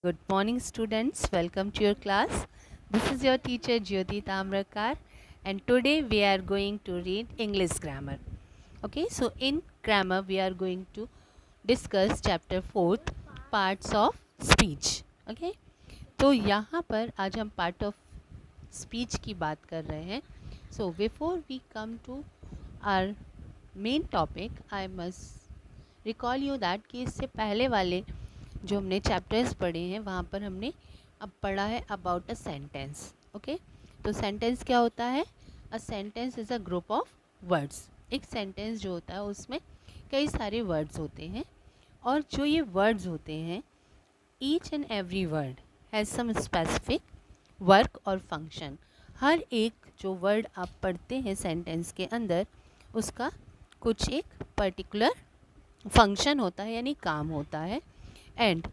Good morning, students. Welcome to your class. This is your teacher Jyoti Tamrakar, and today we are going to read English grammar. Okay, so in grammar we are going to discuss chapter 4th, parts of speech. Okay, तो यहाँ पर आज हम part of speech की बात कर रहे हैं. So before we come to our main topic, I must recall you that कि इससे पहले वाले जो हमने चैप्टर्स पढ़े हैं वहाँ पर हमने अब पढ़ा है अबाउट अ सेंटेंस. ओके, तो सेंटेंस क्या होता है? A sentence is a group of words. एक सेंटेंस जो होता है उसमें कई सारे वर्ड्स होते हैं, और जो ये वर्ड्स होते हैं, each and every word has some specific work और फंक्शन. हर एक जो वर्ड आप पढ़ते हैं सेंटेंस के अंदर, उसका कुछ एक पर्टिकुलर फंक्शन होता है, यानी काम होता है. And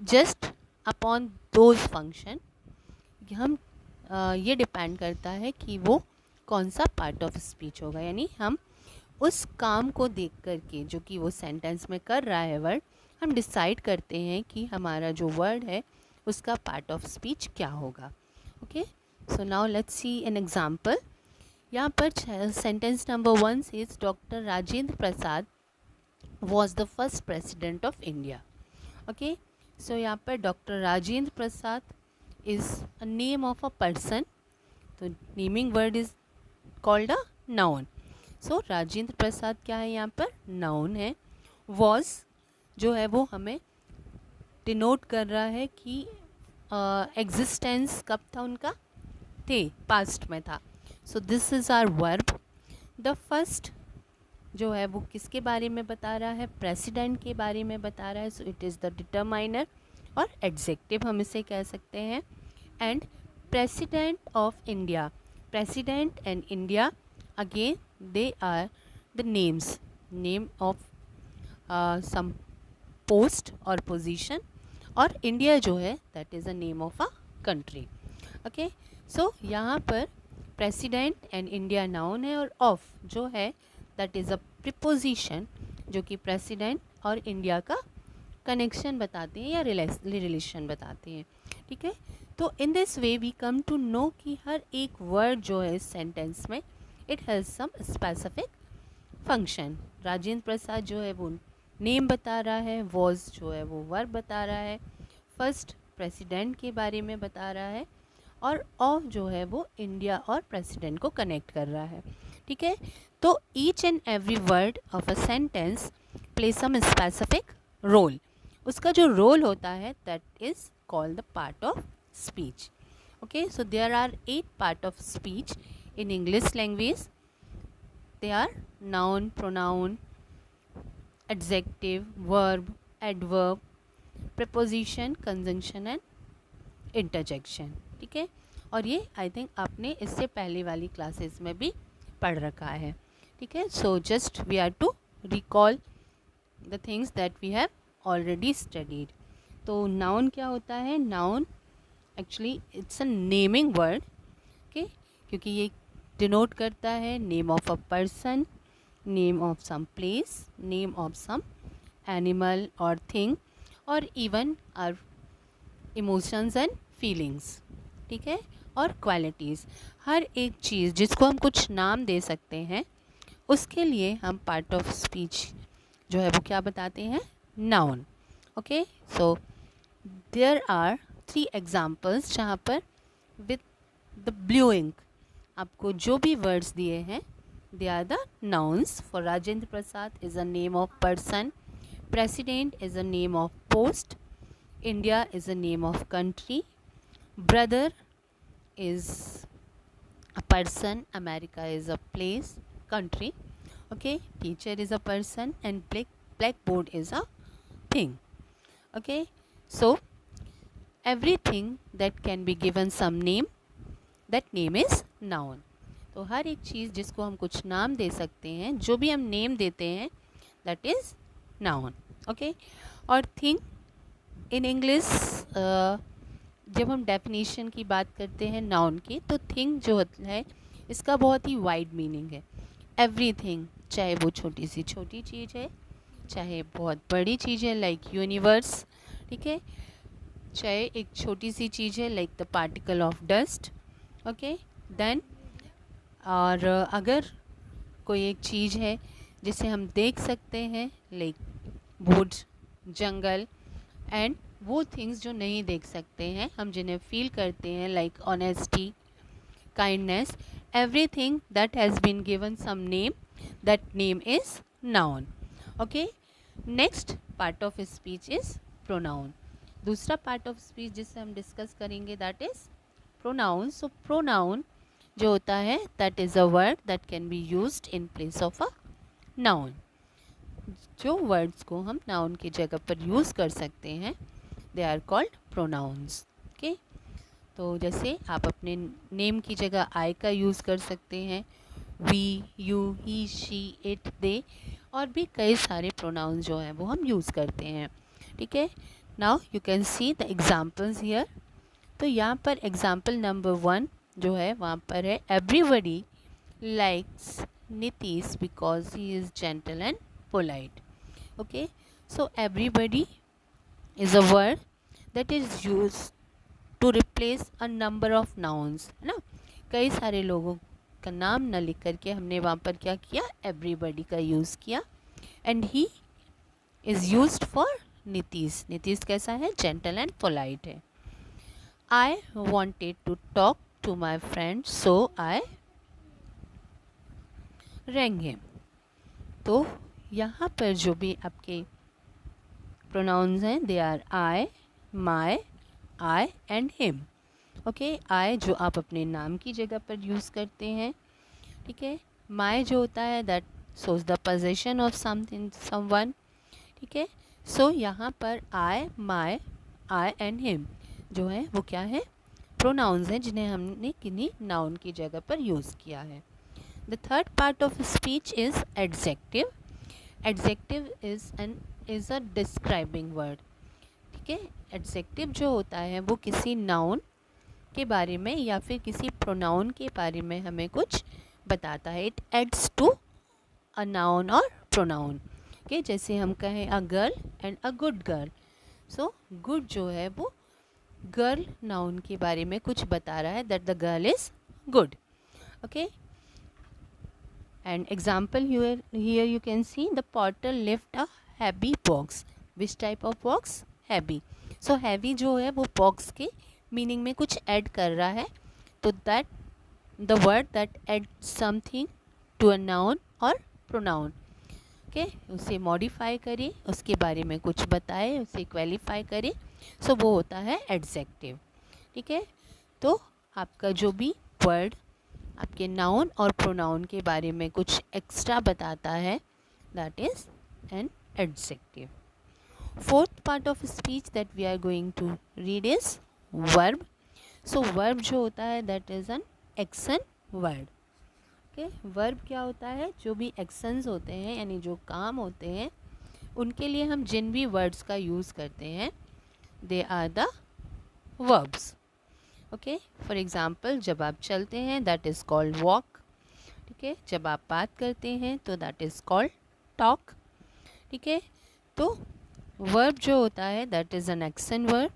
just upon those function हम ये डिपेंड करता है कि वो कौन सा पार्ट ऑफ स्पीच होगा. यानी हम उस काम को देख कर के जो कि वो सेंटेंस में कर रहा है वर्ड, हम डिसाइड करते हैं कि हमारा जो वर्ड है उसका पार्ट ऑफ स्पीच क्या होगा. Okay, so now let's see an example. यहाँ पर सेंटेंस नंबर 1 से doctor Rajendra Prasad was the first president of India. Okay, so यहाँ पर doctor Rajendra Prasad is a name of a person. तो naming word is called a noun. So Rajendra Prasad क्या है? यहाँ पर नाउन है. वॉज जो है वो हमें डिनोट कर रहा है कि एग्जिस्टेंस कब था उनका? थे, पास्ट में था. So this is our verb. The first जो है वो किसके बारे में बता रहा है? प्रेसिडेंट के बारे में बता रहा है. So it is the determiner और एडजेक्टिव हम इसे कह सकते हैं. And president of India, president and India again they are the names, name of some post और पोजीशन. और इंडिया जो है that is the name of a country. Okay, so यहाँ पर प्रेसिडेंट एंड इंडिया नाउन है, और of जो है दैट इज़ अ प्रीपोजिशन जो कि प्रेसिडेंट और इंडिया का कनेक्शन बताते हैं या रिलेशन बताते हैं. ठीक है, तो in this way we come to know कि हर एक वर्ड जो है इस सेंटेंस में it has some specific function. Rajendra Prasad जो है वो नेम बता रहा है, वॉज जो है वो वर्ब बता रहा है, फर्स्ट प्रेसिडेंट के बारे में बता रहा है, और ऑफ जो है वो इंडिया और प्रेसिडेंट को कनेक्ट कर रहा है. ठीक है, तो each and every word of a sentence play some specific role. उसका जो रोल होता है that is called the part of speech. Okay, so there are 8 part of speech in English language. They are noun, pronoun, adjective, verb, adverb, preposition, conjunction and interjection. ठीक है, और ये I think आपने इससे पहले वाली क्लासेस में भी पढ़ रखा है. ठीक है, so just we are to recall the things that we have already studied. तो नाउन क्या होता है? Noun actually it's a naming word. Okay, क्योंकि ये डिनोट करता है name of a person, name of some place, name of some animal और thing, और even our emotions and feelings. ठीक है, और क्वालिटीज़. हर एक चीज़ जिसको हम कुछ नाम दे सकते हैं उसके लिए हम पार्ट ऑफ स्पीच जो है वो क्या बताते हैं? Noun. Okay, so there are 3 examples जहाँ पर विथ द ब्लू इंक आपको जो भी वर्ड्स दिए हैं they are the nouns. For Rajendra Prasad is a name of person, President is a name of post, India is a name of country, brother is a person, America is a place, country. Okay, teacher is a person, and blackboard is a thing. Okay, so everything that can be given some name, that name is noun. तो हर एक चीज़ जिसको हम कुछ नाम दे सकते हैं, जो भी हम नेम देते हैं दैट इज़ नाउन. ओके, और थिंग इन इंग्लिश जब हम डेफिनेशन की बात करते हैं नाउन की, तो थिंग जो है इसका बहुत ही वाइड मीनिंग है. एवरीथिंग, चाहे वो छोटी सी छोटी चीज़ है, चाहे बहुत बड़ी चीज़ है लाइक यूनिवर्स. ठीक है, चाहे एक छोटी सी चीज़ है like the particle of dust, okay then, और अगर कोई एक चीज़ है जिसे हम देख सकते हैं लाइक वुड्स, जंगल, एंड वो थिंग्स जो नहीं देख सकते हैं हम जिन्हें फील करते हैं like honesty, kindness, everything that has been given some name, that name is noun. Okay, next part of speech is pronoun. दूसरा part of speech जिसे हम डिस्कस करेंगे that is pronoun. So pronoun जो होता है that is a word that can be used in place of a noun. जो words को हम नाउन की जगह पर यूज़ कर सकते हैं they are called pronouns. Okay, तो जैसे आप अपने नेम की जगह आई का यूज़ कर सकते हैं, we, you, he, she, it, they, और भी कई सारे प्रोनाउंस जो हैं वो हम यूज़ करते हैं. ठीक है, now you can see the examples here. तो यहाँ पर एग्जाम्पल नंबर 1 जो है वहाँ पर है everybody likes Nitish because he is gentle and polite. Okay, so everybody is a word that is use to replace a number of nouns, है ना. कई सारे लोगों का नाम न लिख करके हमने वहाँ पर क्या किया, एवरीबडी का यूज़ किया. And he is used for Nitish. Nitish कैसा है, जेंटल एंड पोलाइट है. I wanted to talk to my friend so I rang him. तो यहाँ पर जो भी आपके प्रोनाउंस हैं they are I, my, I and him. Okay, I जो आप अपने नाम की जगह पर यूज़ करते हैं. ठीक है, माई जो होता है that shows the possession of something, someone. ठीक है, सो यहाँ पर आई, माई, आई एंड हिम जो है वो क्या है, प्रोनाउंस हैं जिन्हें हमने किन्हीं नाउन की जगह पर यूज़ किया है. The third part of speech is adjective. Adjective is a describing word. ठीक है, एडजेक्टिव जो होता है वो किसी नाउन के बारे में या फिर किसी प्रोनाउन के बारे में हमें कुछ बताता है. It adds to a noun और प्रोनाउन. ओके, जैसे हम कहें a girl and a good girl. So good जो है वो गर्ल नाउन के बारे में कुछ बता रहा है that the girl is good. Okay, and example here you can see the porter lift a heavy box. which type of box? Heavy. so heavy जो है वो box के मीनिंग में कुछ ऐड कर रहा है. तो that the word that add something to a noun और प्रोनाउन. ओके, उसे मॉडिफाई करे, उसके बारे में कुछ बताए, उसे क्वालिफाई करे, सो वो होता है एडजेक्टिव. ठीक है, तो आपका जो भी वर्ड आपके नाउन और प्रोनाउन के बारे में कुछ एक्स्ट्रा बताता है that is an adjective. Fourth part of speech that we are going to read is verb. So verb जो होता है that is an action word. Okay, verb क्या होता है, जो भी एक्शंस होते हैं यानी जो काम होते हैं उनके लिए हम जिन भी वर्ड्स का यूज़ करते हैं they are the verbs. Okay, for example जब आप चलते हैं दैट इज़ कॉल्ड वॉक. ठीक है, जब आप बात करते हैं तो दैट इज़ कॉल्ड टॉक. ठीक है, तो वर्ब जो होता है that is an action verb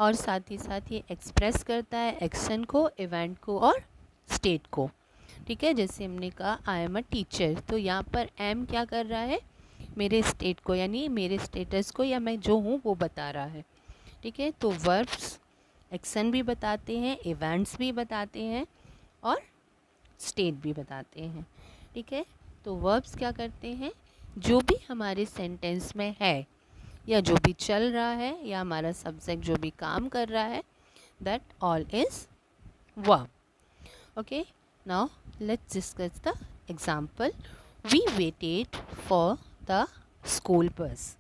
और साथ ही ये एक्सप्रेस करता है एक्शन को, इवेंट को और स्टेट को. ठीक है, जैसे हमने कहा आई एम अ टीचर, तो यहाँ पर एम क्या कर रहा है, मेरे स्टेट को यानी मेरे स्टेटस को या मैं जो हूँ वो बता रहा है. ठीक है, तो वर्ब्स एक्शन भी बताते हैं, इवेंट्स भी बताते हैं और स्टेट भी बताते हैं. ठीक है, तो वर्ब्स क्या करते हैं, जो भी हमारे सेंटेंस में है या जो भी चल रहा है या हमारा सब्जेक्ट जो भी काम कर रहा है that all is verb. Okay, now let's discuss the example. We waited for the school bus.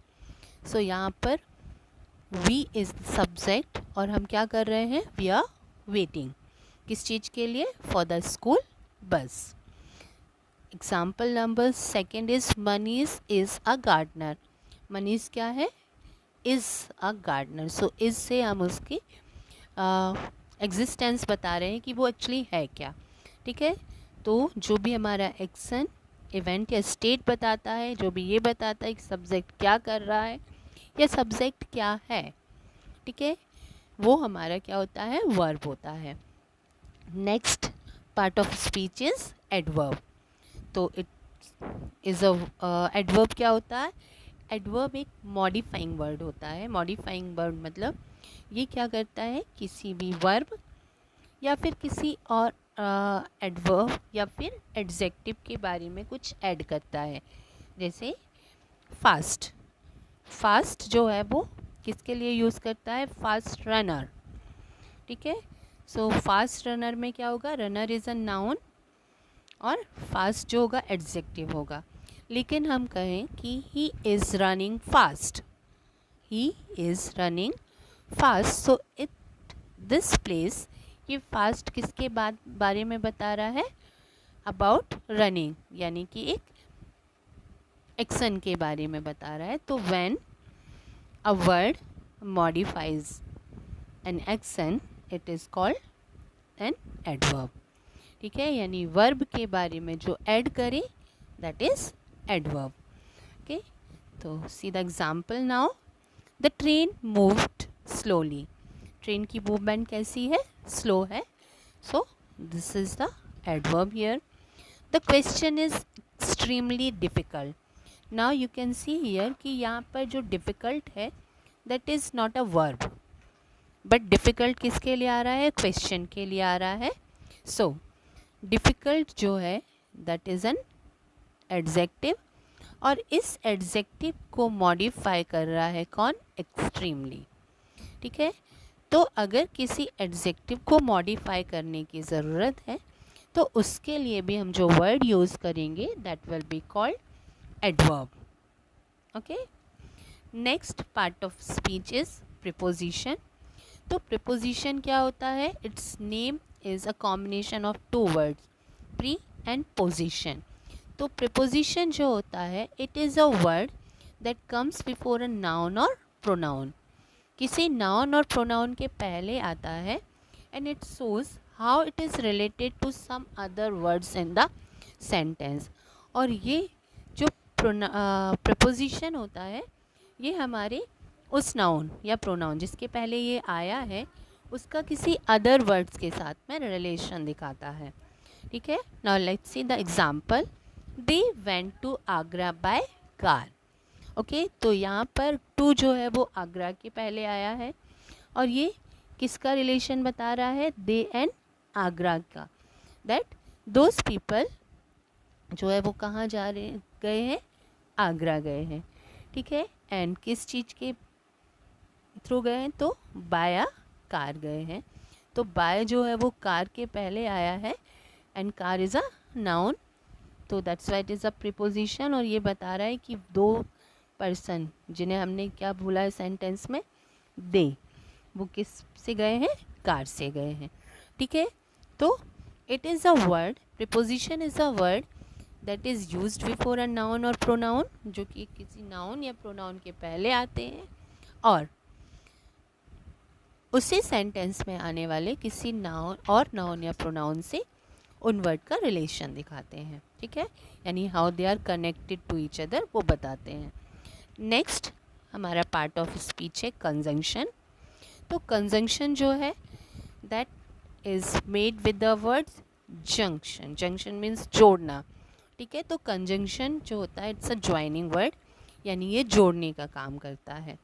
So यहाँ पर वी इज़ द सब्जेक्ट और हम क्या कर रहे हैं, वी आर वेटिंग. किस चीज़ के लिए, for the school bus. Example number second is Manish is a gardener. Manish क्या है, is a gardener. So is से हम उसकी एग्जिस्टेंस बता रहे हैं कि वो एक्चुअली है क्या. ठीक है, तो जो भी हमारा एक्शन, इवेंट या स्टेट बताता है, जो भी ये बताता है कि सब्जेक्ट क्या कर रहा है या सब्जेक्ट क्या है. ठीक है, वो हमारा क्या होता है, वर्ब होता है। Next part of speech is adverb. तो इट इज़ अ एडवर्ब क्या होता है, एडवर्ब एक मॉडिफाइंग वर्ड होता है। मॉडिफाइंग वर्ड मतलब ये क्या करता है, किसी भी वर्ब या फिर किसी और एडवर्ब या फिर एडजेक्टिव के बारे में कुछ ऐड करता है। जैसे फास्ट, फास्ट जो है वो किसके लिए यूज़ करता है, फास्ट रनर, ठीक है। सो फास्ट रनर में क्या होगा, रनर इज़ अ नाउन और फास्ट जो होगा एडजेक्टिव होगा। लेकिन हम कहें कि he is running fast, he is running fast, so it this place, ये फास्ट किसके बारे में बता रहा है, अबाउट रनिंग, यानी कि एक एक्शन के बारे में बता रहा है। तो when a word modifies an action it is called an adverb, ठीक है। यानी वर्ब के बारे में जो ऐड करे दैट इज़ एडवर्ब, ओके। तो see the example now, the train moved slowly, train की मूवमेंट कैसी है, स्लो है। So this is the adverb here. The question is extremely difficult. Now you can see here कि यहाँ पर जो difficult है that is not a verb, but difficult किसके लिए आ रहा है, क्वेश्चन के लिए आ रहा है। सो डिफ़िकल्ट जो है दैट इज़ एन एडजेक्टिव, और इस एडजेक्टिव को मॉडिफाई कर रहा है कौन, एक्सट्रीमली, ठीक है। तो अगर किसी एडजेक्टिव को मॉडिफाई करने की ज़रूरत है तो उसके लिए भी हम जो वर्ड यूज़ करेंगे that will be called adverb, okay. Next part of speech is preposition. तो प्रीपोजिशन क्या होता है, its name is a combination of two words, pre and position. तो प्रीपोजिशन जो होता है it is a word that comes before a noun और pronoun, किसी नाउन और प्रोनाउन के पहले आता है, and it shows how it is related to some other words in the sentence. और ये जो प्रीपोजिशन होता है ये हमारे उस नाउन या प्रोनाउन जिसके पहले ये आया है उसका किसी अदर वर्ड्स के साथ में रिलेशन दिखाता है, ठीक है। Now let's see the example, they went to Agra by car, okay. तो यहाँ पर टू जो है वो आगरा के पहले आया है और ये किसका रिलेशन बता रहा है, दे एंड आगरा का, दैट दोज पीपल जो है वो कहाँ गए हैं, आगरा गए हैं, ठीक है। एंड किस चीज़ के थ्रू गए हैं, तो बाया कार गए हैं। तो बाय जो है वो कार के पहले आया है and car is a noun, तो that's why it is a preposition. और ये बता रहा है कि दो पर्सन जिन्हें हमने क्या भूला है सेंटेंस में, दे, वो किस से गए हैं, कार से गए हैं, ठीक है। तो it is a word, preposition is a word that is used before a noun और प्रोनाउन, जो कि किसी नाउन या प्रोनाउन के पहले आते हैं और उसी सेंटेंस में आने वाले किसी नाउन और नाउन या प्रोनाउन से उन वर्ड का रिलेशन दिखाते हैं, ठीक है। यानी how they are connected to each other वो बताते हैं। नेक्स्ट हमारा पार्ट ऑफ स्पीच है कंजंक्शन। तो कंजंक्शन जो है that is made with the words junction, junction means जोड़ना, ठीक है। तो कंजंक्शन जो होता है इट्स अ ज्वाइनिंग वर्ड, यानी ये जोड़ने का काम करता है।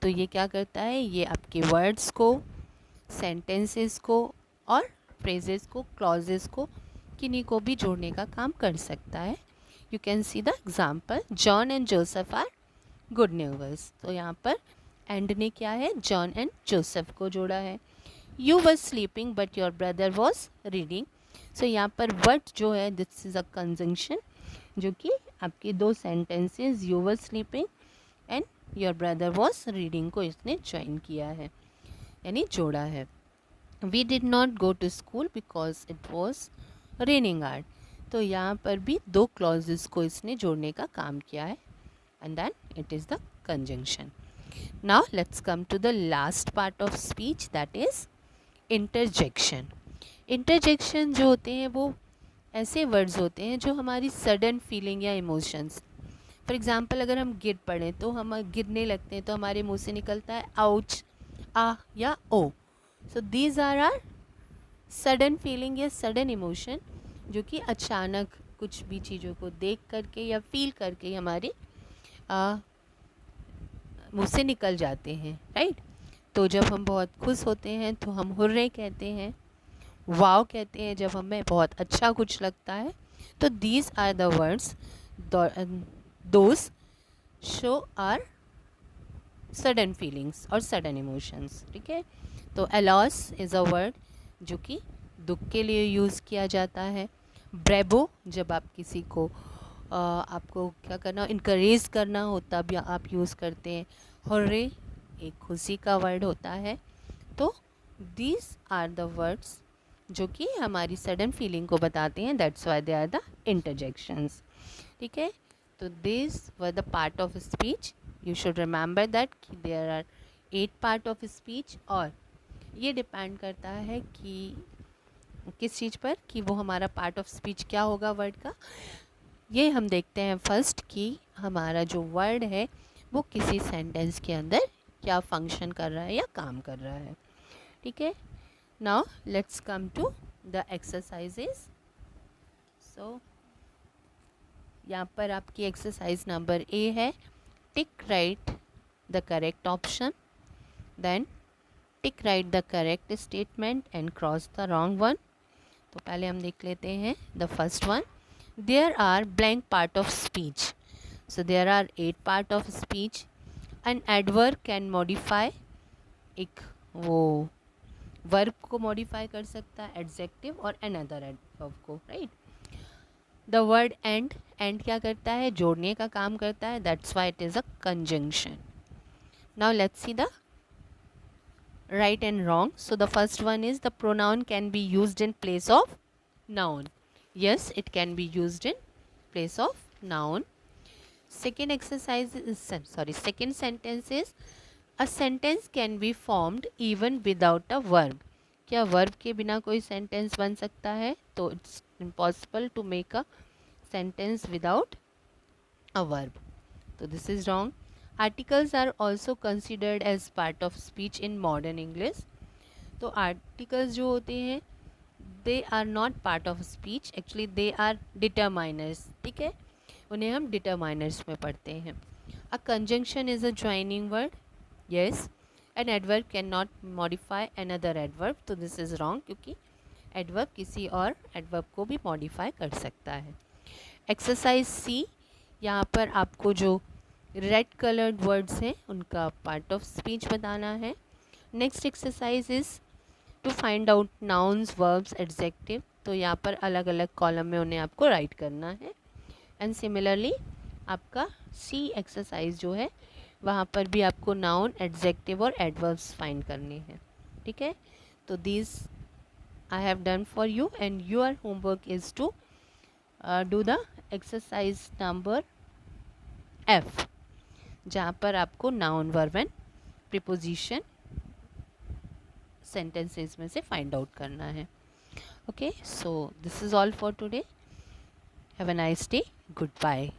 तो ये क्या करता है, ये आपके वर्ड्स को, सेंटेंसेस को और फ्रेजेस को, क्लॉजेस को, किन्हीं को भी जोड़ने का काम कर सकता है। You can see the example, John and Joseph are good neighbours. तो यहाँ पर एंड ने क्या है, जॉन एंड जोसेफ को जोड़ा है। You were sleeping but your brother was reading. So यहाँ पर वट जो है दिस इज़ अ कंजंक्शन, जो कि आपके दो sentences you were sleeping and your brother was reading को इसने ज्वाइन किया है, यानी जोड़ा है। We did not go to school because it was raining art. तो यहाँ पर भी दो क्लॉजेस को इसने जोड़ने का काम किया है and then it is the conjunction. Now let's come to the last part of speech, that is interjection. Interjection जो होते हैं वो ऐसे वर्ड्स होते हैं जो हमारी सडन फीलिंग या इमोशंस, फॉर एग्जांपल अगर हम गिर पड़े तो हम गिरने लगते हैं तो हमारे मुंह से निकलता है आउच, आ या oh, so these are are sudden feeling या सडन इमोशन, जो कि अचानक कुछ भी चीज़ों को देख करके या फील करके हमारे मुँह से निकल जाते हैं, राइट। तो जब हम बहुत खुश होते हैं तो हम हुर्रे कहते हैं, वाव कहते हैं जब हमें बहुत अच्छा कुछ लगता है। तो these are the words those show our sudden feelings और सडन इमोशंस, ठीक है। तो अलॉस इज़ अ वर्ड जो कि दुख के लिए यूज़ किया जाता है। ब्रेबो जब आप किसी को आपको क्या करना, इनकरेज करना हो तब या आप यूज़ करते हैं। हुर्रे एक खुशी का वर्ड होता है। तो दीज आर द वर्ड्स जो कि हमारी सडन फीलिंग को बताते हैं, that's why they are the interjections, ठीक है। तो this were the part of speech, you should remember that कि there are 8 part of speech, और ये डिपेंड करता है कि किस चीज़ पर, कि वो हमारा पार्ट ऑफ स्पीच क्या होगा वर्ड का। ये हम देखते हैं फर्स्ट कि हमारा जो वर्ड है वो किसी सेंटेंस के अंदर क्या फंक्शन कर रहा है या काम कर रहा है, ठीक है। Now let's come to the exercises. So यहाँ पर आपकी एक्सरसाइज नंबर ए है, tick right the correct option, then tick right the correct statement and cross the wrong one. तो पहले हम देख लेते हैं the first one, there are blank part of speech. So there are 8 part of speech. An adverb can modify, एक वो verb को modify कर सकता है, एडजेक्टिव और अनदर एडवर्ब को, right. The word and, and क्या करता है, जोड़ने का काम करता है, that's why it is a conjunction. Now let's see the right and wrong. So the first one is the pronoun can be used in place of noun. Yes, it can be used in place of noun. Second exercise is, second sentence is a sentence can be formed even without a verb. क्या verb के बिना कोई sentence बन सकता है? तो it's impossible to make a sentence without a verb. So this is wrong. Articles are also considered as part of speech in modern English. तो articles जो होते हैं they are not part of speech, actually they are determiners, ठीक है, उन्हें हम determiners में पढ़ते हैं। A conjunction is a joining word, yes. An adverb can not modify another adverb, तो दिस इज़ रॉन्ग, क्योंकि एडवर्ब किसी और एडवर्ब को भी मॉडिफाई कर सकता है। एक्सरसाइज सी, यहाँ पर आपको जो रेड कलर्ड वर्ड्स हैं उनका पार्ट ऑफ स्पीच बताना है। Next exercise is to find out nouns, verbs, adjective. तो यहाँ पर अलग अलग कॉलम में उन्हें आपको राइट करना है। एंड सिमिलरली आपका सी एक्सरसाइज जो है वहाँ पर भी आपको नाउन, एडजेक्टिव और एडवर्ब्स फाइंड करने हैं, ठीक है। तो this I have done for you and your homework is to do the exercise number F, जहाँ पर आपको noun, verb and preposition sentences में से फाइंड आउट करना है। Okay, so this is all for today. Have a nice day, good bye.